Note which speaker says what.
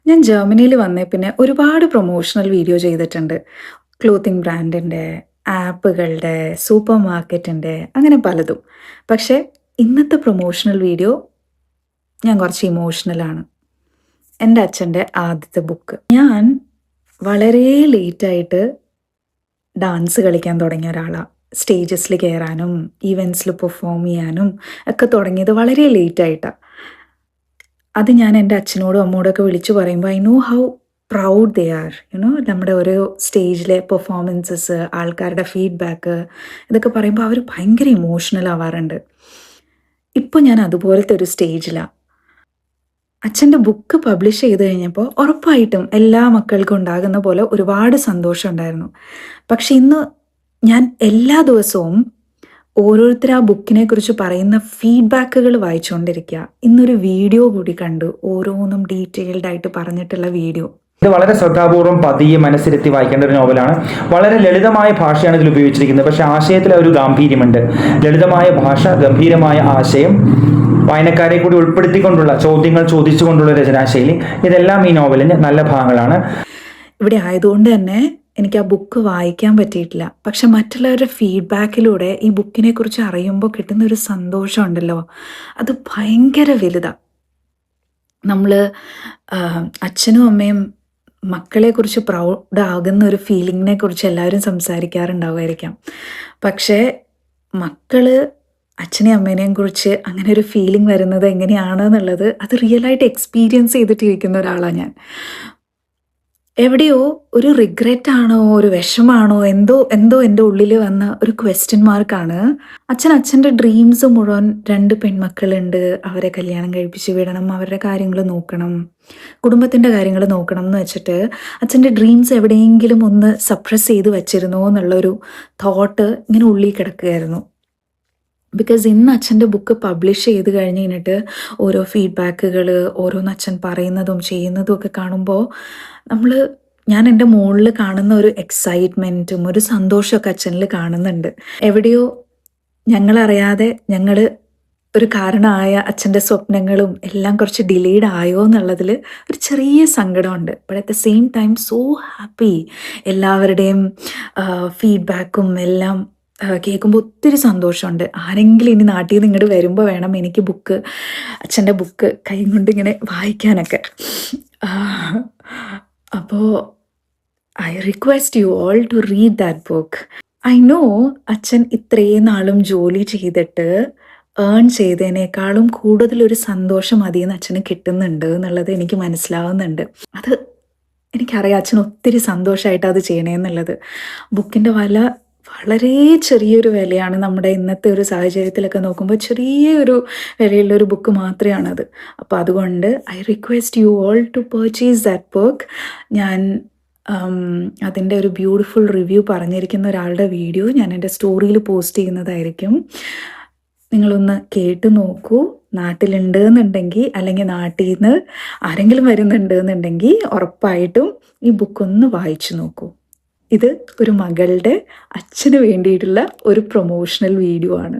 Speaker 1: ഞാൻ ജർമ്മനിയിൽ വന്നേ പിന്നെ ഒരുപാട് പ്രൊമോഷണൽ വീഡിയോ ചെയ്തിട്ടുണ്ട്. ക്ലോത്തിങ് ബ്രാൻഡിൻ്റെ, ആപ്പുകളുടെ, സൂപ്പർ മാർക്കറ്റിൻ്റെ അങ്ങനെ പലതും. പക്ഷേ ഇന്നത്തെ പ്രൊമോഷണൽ വീഡിയോ ഞാൻ കുറച്ച് ഇമോഷണലാണ്. എൻ്റെ അച്ഛൻ്റെ ആദ്യത്തെ ബുക്ക്. ഞാൻ വളരെ ലേറ്റായിട്ട് ഡാൻസ് കളിക്കാൻ തുടങ്ങിയ ഒരാളാണ്. സ്റ്റേജസിൽ കയറാനും ഈവൻറ്റ്സിൽ പെർഫോം ചെയ്യാനും ഒക്കെ തുടങ്ങിയത് വളരെ ലേറ്റായിട്ടാണ്. അത് ഞാൻ എൻ്റെ അച്ഛനോടും അമ്മോടൊക്കെ വിളിച്ചു പറയുമ്പോൾ I know how proud they are. നമ്മുടെ ഓരോ സ്റ്റേജിലെ പെർഫോമൻസസ്, ആൾക്കാരുടെ ഫീഡ്ബാക്ക് ഇതൊക്കെ പറയുമ്പോൾ അവർ ഭയങ്കര ഇമോഷണൽ ആവാറുണ്ട്. ഇപ്പോൾ ഞാൻ അതുപോലത്തെ ഒരു സ്റ്റേജിലാണ്. അച്ഛൻ്റെ ബുക്ക് പബ്ലിഷ് ചെയ്ത് കഴിഞ്ഞപ്പോൾ ഉറപ്പായിട്ടും എല്ലാ മക്കൾക്കും ഉണ്ടാകുന്ന പോലെ ഒരുപാട് സന്തോഷം ഉണ്ടായിരുന്നു. പക്ഷെ ഇന്ന് ഞാൻ എല്ലാ ദിവസവും ഓരോരുത്തർ ആ ബുക്കിനെ കുറിച്ച് പറയുന്ന ഫീഡ്ബാക്കുകൾ വായിച്ചുകൊണ്ടിരിക്കുക. ഇന്നൊരു വീഡിയോ കൂടി കണ്ടു, ഓരോന്നും ഡീറ്റെയിൽഡ് ആയിട്ട് പറഞ്ഞിട്ടുള്ള വീഡിയോ.
Speaker 2: ഇത് വളരെ ശ്രദ്ധാപൂർവ്വം പതിയെ മനസ്സിലെത്തി വായിക്കേണ്ട ഒരു നോവലാണ്. വളരെ ലളിതമായ ഭാഷയാണ് ഇതിൽ ഉപയോഗിച്ചിരിക്കുന്നത്, പക്ഷേ ആശയത്തിൽ ഒരു ഗാംഭീര്യമുണ്ട്. ലളിതമായ ഭാഷ, ഗംഭീരമായ ആശയം, വായനക്കാരെ കൂടി ഉൾപ്പെടുത്തിക്കൊണ്ടുള്ള ചോദ്യങ്ങൾ ചോദിച്ചുകൊണ്ടുള്ള രചനാശൈലി, ഇതെല്ലാം ഈ നോവലിന് നല്ല ഭാഗങ്ങളാണ്.
Speaker 1: ഇവിടെ ആയതുകൊണ്ട് തന്നെ എനിക്ക് ആ ബുക്ക് വായിക്കാൻ പറ്റിയിട്ടില്ല. പക്ഷെ മറ്റുള്ളവരുടെ ഫീഡ്ബാക്കിലൂടെ ഈ ബുക്കിനെ കുറിച്ച് അറിയുമ്പോൾ കിട്ടുന്ന ഒരു സന്തോഷം ഉണ്ടല്ലോ, അത് ഭയങ്കര വലുതാണ്. നമ്മൾ അച്ഛനും അമ്മയും മക്കളെക്കുറിച്ച് പ്രൗഡാകുന്ന ഒരു ഫീലിങ്ങിനെ കുറിച്ച് എല്ലാവരും സംസാരിക്കാറുണ്ടാവുമായിരിക്കാം. പക്ഷേ മക്കൾ അച്ഛനെയും അമ്മേനെയും കുറിച്ച് അങ്ങനെ ഒരു ഫീലിംഗ് വരുന്നത് എങ്ങനെയാണെന്നുള്ളത് അത് റിയലായിട്ട് എക്സ്പീരിയൻസ് ചെയ്തിട്ടിരിക്കുന്ന ഒരാളാണ് ഞാൻ. എവിടെയോ ഒരു റിഗ്രറ്റ് ആണോ ഒരു വിഷമാണോ എന്തോ എൻ്റെ ഉള്ളിൽ വന്ന ഒരു ക്വസ്റ്റ്യൻ മാർക്കാണ്. അച്ഛൻ്റെ ഡ്രീംസ് മുഴുവൻ 2 പെൺമക്കളുണ്ട്, അവരെ കല്യാണം കഴിപ്പിച്ച് വിടണം, അവരുടെ കാര്യങ്ങൾ നോക്കണം, കുടുംബത്തിൻ്റെ കാര്യങ്ങൾ നോക്കണം എന്ന് വെച്ചിട്ട് അച്ഛൻ്റെ ഡ്രീംസ് എവിടെയെങ്കിലും ഒന്ന് സപ്രസ് ചെയ്ത് വെച്ചിരുന്നോ എന്നുള്ളൊരു തോട്ട് ഇങ്ങനെ ഉള്ളിൽ കിടക്കുകയായിരുന്നു. ബിക്കോസ് ഇന്ന് അച്ഛൻ്റെ ബുക്ക് പബ്ലിഷ് ചെയ്ത് കഴിഞ്ഞിട്ട് ഓരോ ഫീഡ്ബാക്കുകൾ, ഓരോന്ന് അച്ഛൻ പറയുന്നതും ചെയ്യുന്നതും ഒക്കെ കാണുമ്പോൾ ഞാൻ എൻ്റെ മുകളിൽ കാണുന്ന ഒരു എക്സൈറ്റ്മെൻറ്റും ഒരു സന്തോഷമൊക്കെ അച്ഛനിൽ കാണുന്നുണ്ട്. എവിടെയോ ഞങ്ങളറിയാതെ ഞങ്ങൾ ഒരു കാരണമായ അച്ഛൻ്റെ സ്വപ്നങ്ങളും എല്ലാം കുറച്ച് ഡിലേഡ് ആയോ എന്നുള്ളതിൽ ഒരു ചെറിയ സങ്കടമുണ്ട്. But at the same time so happy. എല്ലാവരുടെയും ഫീഡ്ബാക്കും എല്ലാം കേൾക്കുമ്പോൾ ഒത്തിരി സന്തോഷമുണ്ട്. ആരെങ്കിലും ഇനി നാട്ടിൽ നിന്ന് ഇങ്ങോട്ട് വരുമ്പോൾ വേണം എനിക്ക് അച്ഛൻ്റെ ബുക്ക് കൈ കൊണ്ട് ഇങ്ങനെ വായിക്കാനൊക്കെ. അപ്പോൾ I request you all to read that book. I know അച്ഛൻ ഇത്രയും നാളും ജോലി ചെയ്തിട്ട് ഏൺ ചെയ്തതിനേക്കാളും കൂടുതലൊരു സന്തോഷം അതിൽ നിന്ന് അച്ഛന് കിട്ടുന്നുണ്ട് എന്നുള്ളത് എനിക്ക് മനസ്സിലാവുന്നുണ്ട്. അത് എനിക്കറിയാം അച്ഛൻ ഒത്തിരി സന്തോഷമായിട്ട് അത് ചെയ്യണേന്നുള്ളത്. ബുക്കിൻ്റെ വളരെ ചെറിയൊരു വിലയാണ്. നമ്മുടെ ഇന്നത്തെ ഒരു സാഹചര്യത്തിലൊക്കെ നോക്കുമ്പോൾ ചെറിയൊരു വിലയുള്ളൊരു ബുക്ക് മാത്രമാണത്. അപ്പോൾ അതുകൊണ്ട് I request you all to purchase that book. ഞാൻ അതിൻ്റെ ഒരു ബ്യൂട്ടിഫുൾ റിവ്യൂ പറഞ്ഞിരിക്കുന്ന ഒരാളുടെ വീഡിയോ ഞാൻ എൻ്റെ സ്റ്റോറിയിൽ പോസ്റ്റ് ചെയ്യുന്നതായിരിക്കും. നിങ്ങളൊന്ന് കേട്ട് നോക്കൂ. നാട്ടിലുണ്ട് എന്നുണ്ടെങ്കിൽ, അല്ലെങ്കിൽ നാട്ടിൽ നിന്ന് ആരെങ്കിലും വരുന്നുണ്ട് എന്നുണ്ടെങ്കിൽ ഉറപ്പായിട്ടും ഈ ബുക്കൊന്ന് വായിച്ചു നോക്കൂ. ഇത് ഒരു മകളുടെ അച്ഛന് വേണ്ടിയിട്ടുള്ള ഒരു പ്രൊമോഷണൽ വീഡിയോ ആണ്.